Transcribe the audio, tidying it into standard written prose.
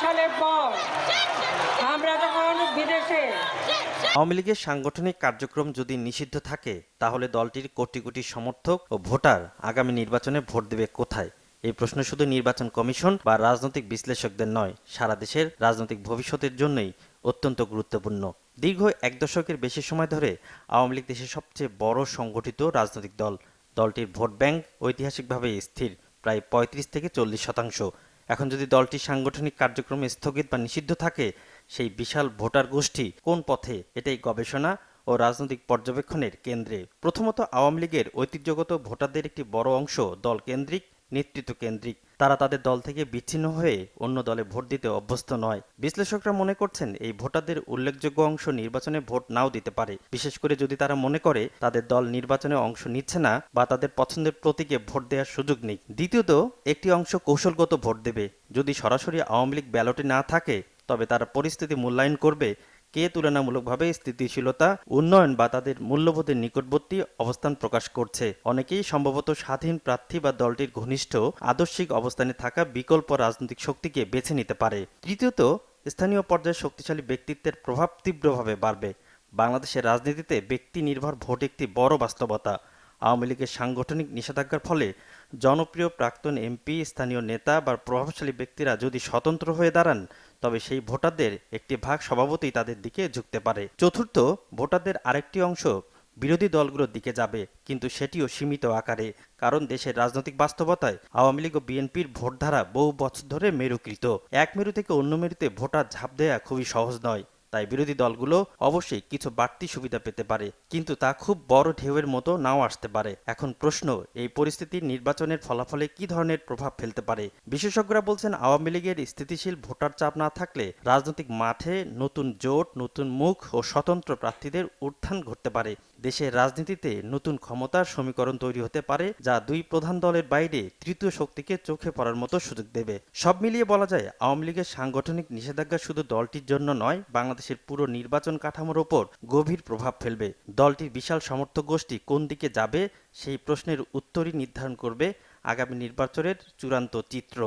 সালের পর আমরা যখন বিদেশে আওয়ামী লীগের সাংগঠনিক কার্যক্রম যদি নিষিদ্ধ থাকে তাহলে দলটির কোটি কোটি সমর্থক ও ভোটার আগামী নির্বাচনে ভোট দেবে কোথায়? এই প্রশ্ন শুধু নির্বাচন কমিশন বা রাজনৈতিক বিশ্লেষকদের নয়, সারা দেশের রাজনৈতিক ভবিষ্যতের জন্যই অত্যন্ত গুরুত্বপূর্ণ। দীর্ঘ এক দশকের বেশি সময় ধরে আওয়ামী লীগ দেশের সবচেয়ে বড় সংগঠিত রাজনৈতিক দল। দলটির ভোট ব্যাংক ঐতিহাসিকভাবে স্থির, প্রায় ৩৫ থেকে ৪০%। এখন যদি দলটির সাংগঠনিক কার্যক্রম স্থগিত বা নিষিদ্ধ থাকে, সেই বিশাল ভোটার গোষ্ঠী কোন পথে, এটাই গবেষণা ও রাজনৈতিক পর্যবেক্ষণের কেন্দ্রে। প্রথমত, আওয়ামী লীগের ঐতিহ্যগত ভোটারদের একটি বড় অংশ দল কেন্দ্রিক, নেতৃত্ব কেন্দ্রিক। তারা তাদের দল থেকে বিচ্ছিন্ন হয়ে অন্য দলে ভোট দিতে অভ্যস্ত নয়। বিশ্লেষকরা মনে করছেন এই ভোটারদের উল্লেখযোগ্য অংশ নির্বাচনে ভোট নাও দিতে পারে, বিশেষ করে যদি তারা মনে করে তাদের দল নির্বাচনে অংশ নিচ্ছে না বা তাদের পছন্দের প্রতীকে ভোট দেওয়ার সুযোগ নেই। দ্বিতীয়ত, একটি অংশ কৌশলগত ভোট দেবে। যদি সরাসরি আওয়ামী লীগ ব্যালটে না থাকে, তবে তারা পরিস্থিতি মূল্যায়ন করবে কে তুলনামূলকভাবে স্থিতিশীলতা, উন্নয়ন বা তাদের মূল্যবোধের নিকটবর্তী অবস্থান প্রকাশ করছে। অনেকেই সম্ভবত স্বাধীন প্রার্থী বা দলটির ঘনিষ্ঠ আদর্শিক অবস্থানে থাকা বিকল্প রাজনৈতিক শক্তিকে বেছে নিতে পারে। তৃতীয়ত, স্থানীয় পর্যায়ে শক্তিশালী ব্যক্তিত্বের প্রভাব তীব্রভাবে বাড়বে। বাংলাদেশের রাজনীতিতে ব্যক্তি নির্ভর ভোট একটি বড় বাস্তবতা। আওয়ামী লীগের সাংগঠনিক নিষেধাজ্ঞার ফলে জনপ্রিয় প্রাক্তন এমপি, স্থানীয় নেতা বা প্রভাবশালী ব্যক্তিরা যদি স্বতন্ত্র হয়ে দাঁড়ান, তবে সেই ভোটারদের একটি ভাগ স্বভাবতই তাদের দিকে ঝুঁকতে পারে। চতুর্থ, ভোটারদের আরেকটি অংশ বিরোধী দলগুলোর দিকে যাবে, কিন্তু সেটিও সীমিত আকারে। কারণ দেশের রাজনৈতিক বাস্তবতায় আওয়ামী লীগ ও বিএনপির ভোটধারা বহু বছর ধরে মেরুকৃত। এক মেরু থেকে অন্য মেরুতে ভোটার ঝাঁপ দেওয়া খুবই সহজ নয়। তাই বিরোধী দলগুলো অবশ্যই কিছু বাড়তি সুবিধা পেতে পারে, কিন্তু তা খুব বড় ঢেউয়ের মতো নাও আসতে পারে। এখন প্রশ্ন, এই পরিস্থিতি নির্বাচনের ফলাফলে কি ধরনের প্রভাব ফেলতে পারে? বিশেষজ্ঞরা বলছেন, আওয়ামী লীগের স্থিতিশীল ভোটার চাপ না থাকলে রাজনৈতিক মাঠে নতুন জোট, নতুন মুখ ও স্বতন্ত্র প্রার্থীদের উত্থান ঘটতে পারে। দেশের রাজনীতিতে নতুন ক্ষমতার সমীকরণ তৈরি হতে পারে, যা দুই প্রধান দলের বাইরে তৃতীয় শক্তিকে চোখে পড়ার মতো সুযোগ দেবে। সব মিলিয়ে বলা যায়, আওয়ামী লীগের সাংগঠনিক নিষেধাজ্ঞা শুধু দলটির জন্য নয়, বাংলাদেশের পুরো নির্বাচন কাঠামোর ওপর গভীর প্রভাব ফেলবে। দলটির বিশাল সমর্থক গোষ্ঠী কোন দিকে যাবে, সেই প্রশ্নের উত্তরই নির্ধারণ করবে আগামী নির্বাচনের চূড়ান্ত চিত্র।